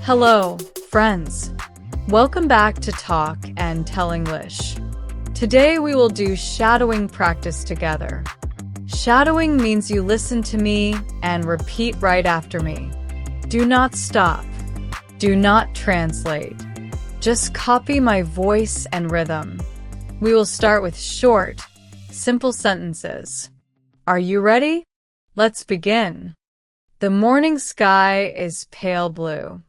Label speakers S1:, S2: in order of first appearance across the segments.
S1: Hello, friends. Welcome back to Talk and Tell English. Today we will do shadowing practice together. Shadowing means you listen to me and repeat right after me. Do not stop. Do not translate. Just copy my voice and rhythm. We will start with short, simple sentences. Are you ready? Let's begin. The morning sky is pale blue.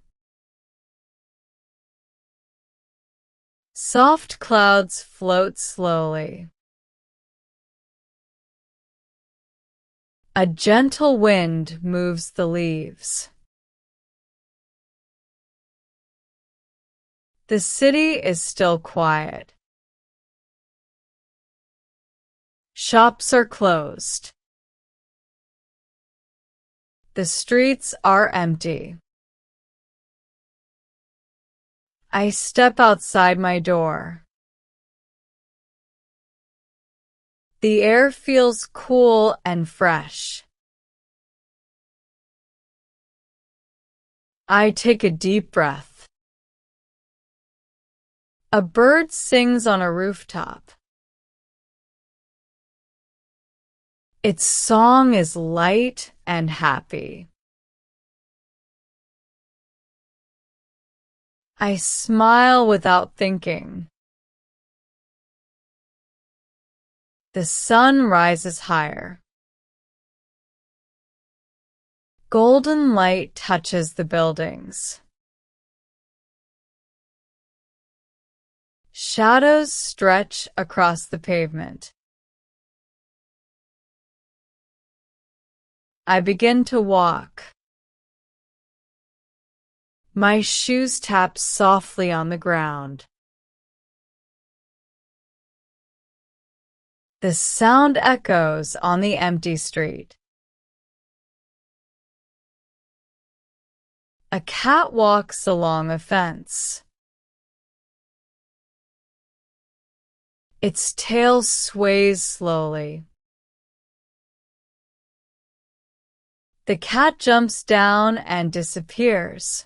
S1: Soft clouds float slowly. A gentle wind moves the leaves. The city is still quiet. Shops are closed. The streets are empty. I step outside my door. The air feels cool and fresh. I take a deep breath. A bird sings on a rooftop. Its song is light and happy. I smile without thinking. The sun rises higher. Golden light touches the buildings. Shadows stretch across the pavement. I begin to walk. My shoes tap softly on the ground. The sound echoes on the empty street. A cat walks along a fence. Its tail sways slowly. The cat jumps down and disappears.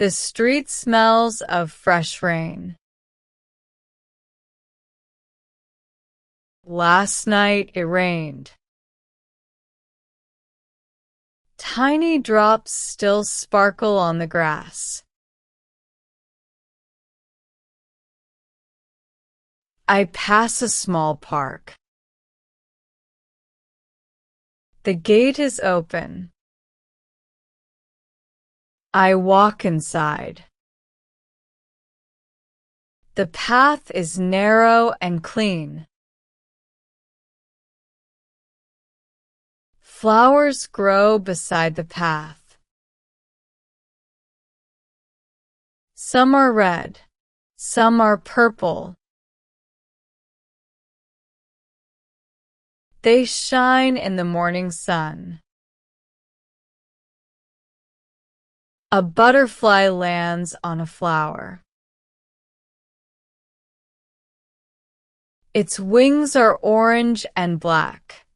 S1: The street smells of fresh rain. Last night it rained. Tiny drops still sparkle on the grass. I pass a small park. The gate is open. I walk inside. The path is narrow and clean. Flowers grow beside the path. Some are red, some are purple. They shine in the morning sun. A butterfly lands on a flower. Its wings are orange and black.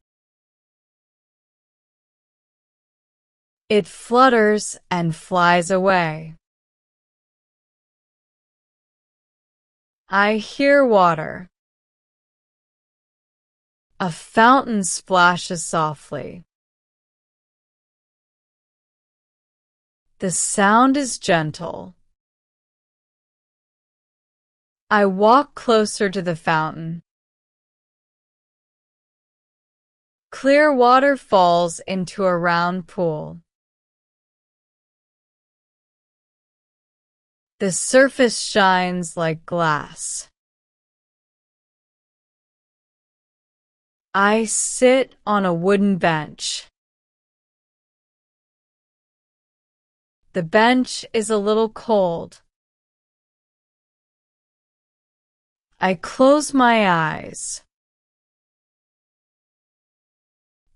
S1: It flutters and flies away. I hear water. A fountain splashes softly. The sound is gentle. I walk closer to the fountain. Clear water falls into a round pool. The surface shines like glass. I sit on a wooden bench. The bench is a little cold. I close my eyes.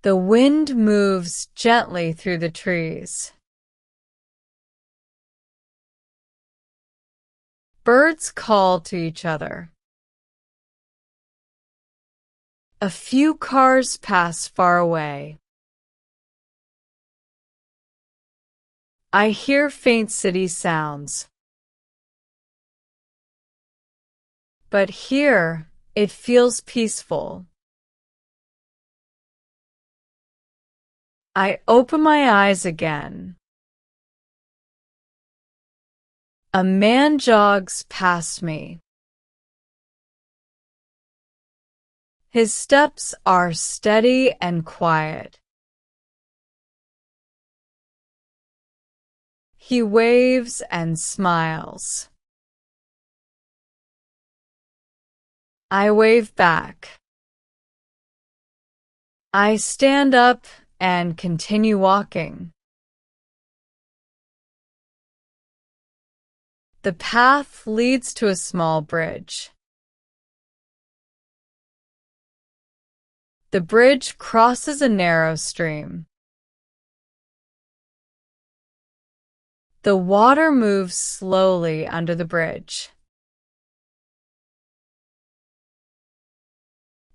S1: The wind moves gently through the trees. Birds call to each other. A few cars pass far away. I hear faint city sounds. But here, it feels peaceful. I open my eyes again. A man jogs past me. His steps are steady and quiet. He waves and smiles. I wave back. I stand up and continue walking. The path leads to a small bridge. The bridge crosses a narrow stream. The water moves slowly under the bridge.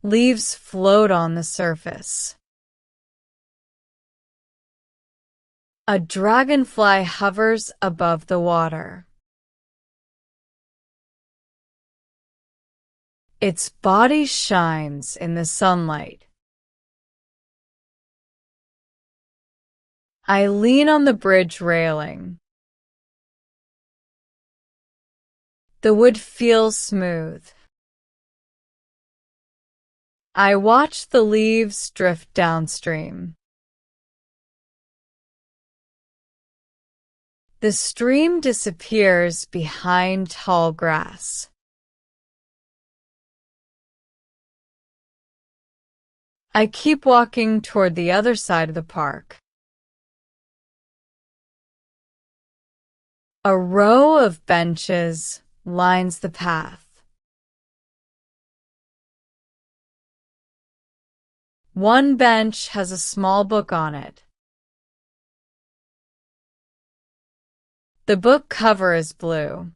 S1: Leaves float on the surface. A dragonfly hovers above the water. Its body shines in the sunlight. I lean on the bridge railing. The wood feels smooth. I watch the leaves drift downstream. The stream disappears behind tall grass. I keep walking toward the other side of the park. A row of benches lines the path. One bench has a small book on it. The book cover is blue.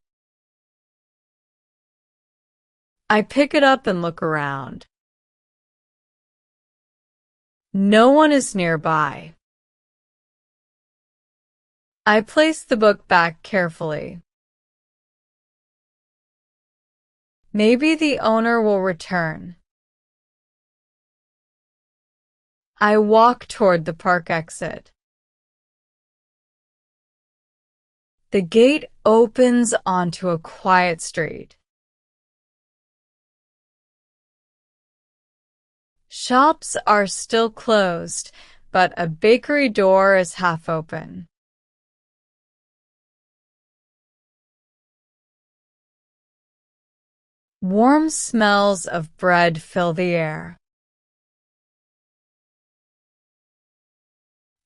S1: I pick it up and look around. No one is nearby. I place the book back carefully. Maybe the owner will return. I walk toward the park exit. The gate opens onto a quiet street. Shops are still closed, but a bakery door is half open. Warm smells of bread fill the air.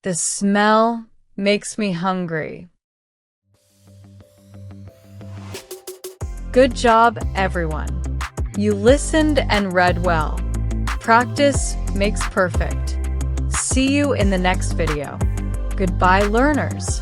S1: The smell makes me hungry. Good job, everyone. You listened and read well. Practice makes perfect. See you in the next video. Goodbye, learners.